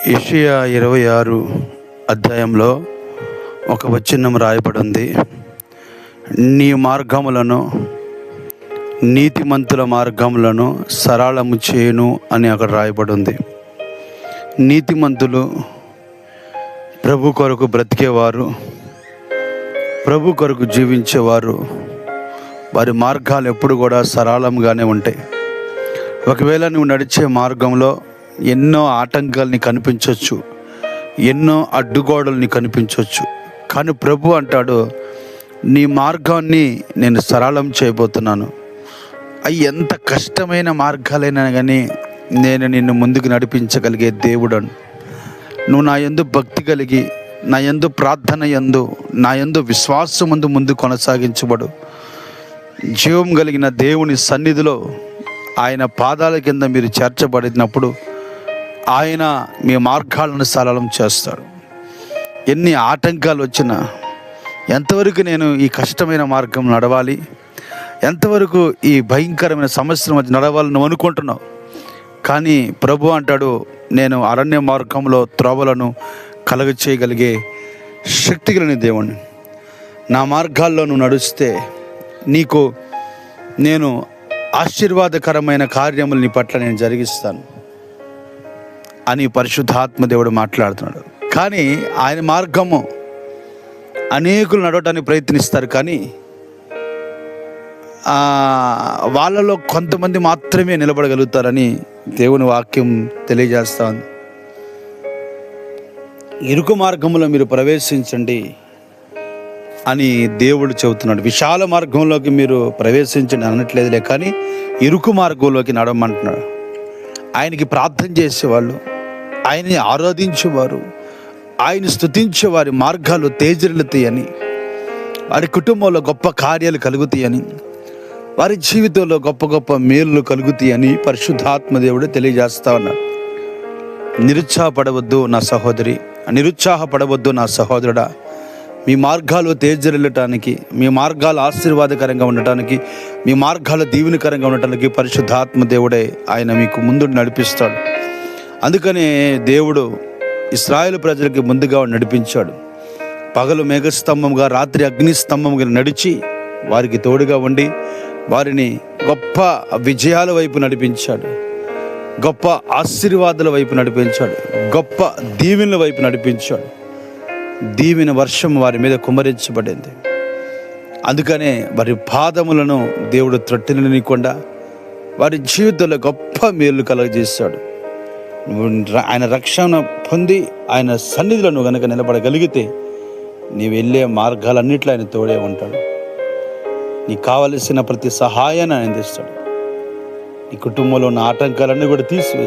యెషయా 26 అధ్యాయంలో ఒక వచనం రాయబడి ఉంది. నీ మార్గములను, నీతిమంతుల మార్గములను సరళము చేయును అని అక్కడ రాయబడి ఉంది. నీతిమంతులు ప్రభు కొరకు బ్రతికేవారు, ప్రభు కొరకు జీవించేవారు, వారి మార్గాలు ఎప్పుడు కూడా సరళంగానే ఉంటాయి. ఒకవేళ నువ్వు నడిచే మార్గంలో ఎన్నో ఆటంకాలని కనిపించవచ్చు, ఎన్నో అడ్డుగోడల్ని కనిపించవచ్చు, కానీ ప్రభు అంటాడు, నీ మార్గాన్ని నేను సరళం చేయబోతున్నాను. అవి ఎంత కష్టమైన మార్గాలైనా కానీ నేను నిన్ను ముందుకు నడిపించగలిగే దేవుడను. నువ్వు నా యందు భక్తి కలిగి, నా యందు ప్రార్థన యందు, నా యందు విశ్వాసం ముందు కొనసాగించబడు. జీవం కలిగిన దేవుని సన్నిధిలో ఆయన పాదాల కింద మీరు చేర్చబడినప్పుడు ఆయన మీ మార్గాలను సరళం చేస్తాడు. ఎన్ని ఆటంకాలు వచ్చినా, ఎంతవరకు నేను ఈ కష్టమైన మార్గం నడవాలి, ఎంతవరకు ఈ భయంకరమైన సమస్యల మధ్య నడవాలని నువ్వు అనుకుంటున్నావు, కానీ ప్రభు అంటాడు, నేను అరణ్య మార్గంలో త్రోవలను కలుగ చేయగలిగే శక్తి కలిగిన దేవుణ్ణి. నా మార్గాల్లో నువ్వు నడుస్తే నీకు నేను ఆశీర్వాదకరమైన కార్యములు నీ పట్ల నేను జరిగిస్తాను అని పరిశుద్ధాత్మ దేవుడు మాట్లాడుతున్నాడు. కానీ ఆయన మార్గము అనేకులు నడవటానికి ప్రయత్నిస్తారు, కానీ వాళ్ళలో కొంతమంది మాత్రమే నిలబడగలుగుతారని దేవుని వాక్యం తెలియజేస్తా ఉంది. ఇరుకు మార్గంలో మీరు ప్రవేశించండి అని దేవుడు చెబుతున్నాడు. విశాల మార్గంలోకి మీరు ప్రవేశించండి అనట్లేదులే, కానీ ఇరుకు మార్గంలోకి నడవమంటున్నాడు. ఆయనకి ప్రార్థన చేసేవాళ్ళు, ఆయన్ని ఆరాధించేవారు, ఆయన స్తుతించే వారి మార్గాలు తేజరిల్లుతాయని, వారి కుటుంబంలో గొప్ప కార్యాలు కలుగుతాయని, వారి జీవితంలో గొప్ప గొప్ప మేలులు కలుగుతాయని పరిశుద్ధాత్మ దేవుడు తెలియజేస్తా ఉన్నాడు. నిరుత్సాహపడవద్దు నా సహోదరి, నిరుత్సాహపడవద్దు నా సహోదరుడా. మీ మార్గాలు తేజరిల్లటానికి, మీ మార్గాలు ఆశీర్వాదకరంగా ఉండటానికి, మీ మార్గాలు దీవెనకరంగా ఉండటానికి పరిశుద్ధాత్మ దేవుడే ఆయన మీకు ముందు నడిపిస్తాడు. అందుకనే దేవుడు ఇశ్రాయేలు ప్రజలకి ముందుగా నడిపించాడు. పగలు మేఘస్తంభంగా, రాత్రి అగ్నిస్తంభంగా నడిచి వారికి తోడుగా ఉండి వారిని గొప్ప విజయాల వైపు నడిపించాడు, గొప్ప ఆశీర్వాదాల వైపు నడిపించాడు, గొప్ప దీవెనల వైపు నడిపించాడు. దీవెన వర్షం వారి మీద కుమ్మరించబడింది. అందుకనే వారి పాదములను దేవుడు త్రొట్టిననీయకుండా వారి జీవితంలో గొప్ప మేలు కలుగజేశాడు. ఆయన రక్షణ పొంది ఆయన సన్నిధిలో నువ్వు కనుక నిలబడగలిగితే నీవు వెళ్ళే మార్గాలన్నిట్లో ఆయన తోడే ఉంటాడు. నీకు కావలసిన ప్రతి సహాయాన్ని ఆయన అందిస్తాడు. నీ కుటుంబంలో ఉన్న ఆటంకాలన్నీ కూడా తీసివేస్తాడు.